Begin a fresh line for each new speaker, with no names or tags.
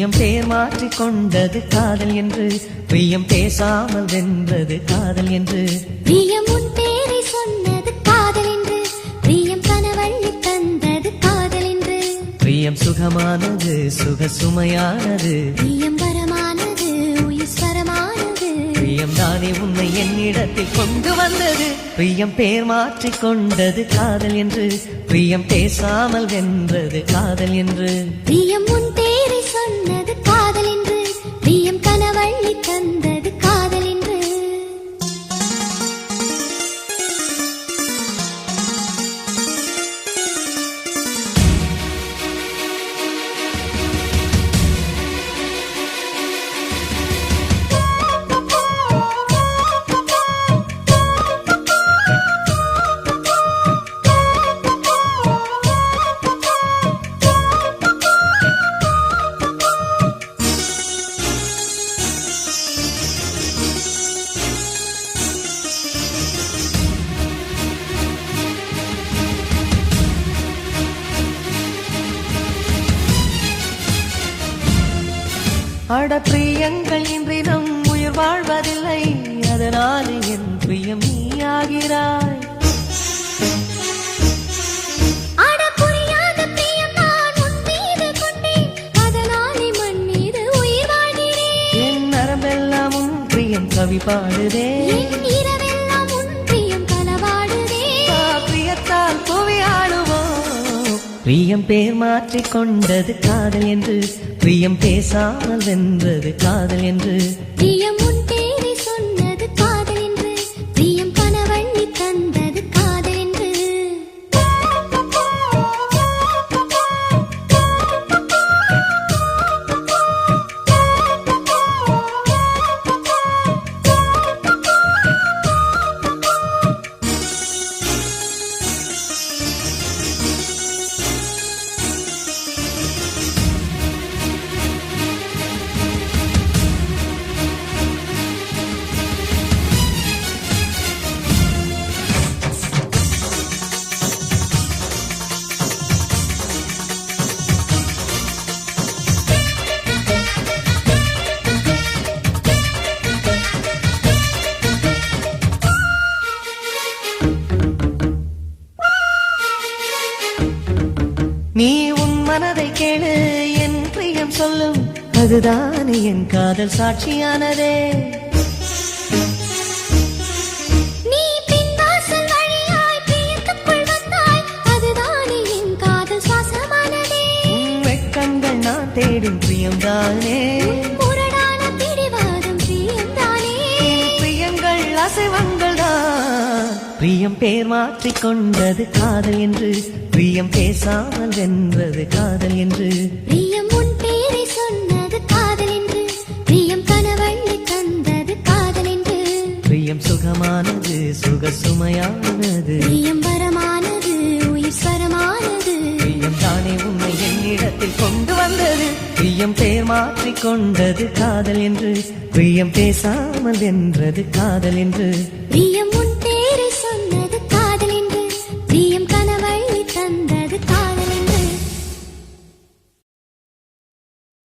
பிரியம் பேர் மாற்றிக் கொண்டது காதல் என்று, பிரியம் பேசாமல் வென்றது காதல் என்று.
பிரியம் உன் பேரை சொன்னது காதல் என்று, பிரியம் கனவள்ளி தந்தது காதல் என்று.
பிரியம் சுகமானது சுக சுமையானது,
பிரியம் வரமானது உயிர் ஸ்வரமானது.
பிரியம் தானே உன்னை என்னிடத்தில் கொண்டு வந்தது. பிரியம் பேர் மாற்றிக் கொண்டது காதல் என்று, பிரியம் பேசாமல் வென்றது காதல் என்று.
பிரியம் உன் பேரை சொன்னது காதல் என்று, பிரியம் கனவள்ளி தந்தது காதல் என்று.
அட பிரியங்கள் இன்றி நம் உயிர் வாழ்வதில்லை, அதனாலே என் பிரியம் நீ ஆகிறாய்.
அட புரியாத பிரியம் நான் உன் மீது கொண்டேன், அதனாலே மண் மீது உயிர் வாழ்கிறேன்.
என் நரம்பெல்லாம் உன் பிரியம் கவி பாடுதே,
என் இரவெல்லாம் உன் பிரியம் கனவாடுதே.
பிரியத்தால் புவி ஆளுவோம். பிரியம் பேர் மாற்றிக் கொண்டது காதல் என்று, பிரியம் பேசாமல் வென்றது காதல் என்று.
பிரியம் உன் பேரை சொன்னது காதல் என்று, பிரியம் கனவள்ளி தந்தது காதல் என்று.
நீ உன் மனதை கேளு, என் பிரியம் சொல்லும், அதுதானே என் காதல் சாட்சியானதே.
நீ பின்வாசல் வழியாய் பிரியத்துக்குள் வந்தாய், அதுதானே என் காதல் சுவாசமானதே.
வெட்கங்கள் நான் தேடும் பிரியம்தானே,
முரடான பிடிவாதம் பிரியம்தானே.
பிரியங்கள் அசைவங்கள் தான். பிரியம் பேர் மாற்றிக் கொண்டது காதல் என்று, பிரியம் பேசாமல் வென்றது காதல் என்று.
பிரியம் உன் பேரை சொன்னது காதல் என்று, பிரியம் கனவள்ளி தந்தது காதல் என்று.
பிரியம் சுகமானது சுக சுமையானது,
பிரியம் வரமானது உயிர் ஸ்வரமானது.
பிரியம் தானே உன்னை என்னிடத்தில் கொண்டு வந்தது. பிரியம் பேர் மாற்றிக் கொண்டது காதல் என்று, பிரியம் பேசாமல் வென்றது காதல் என்று.
பிரியம் உன்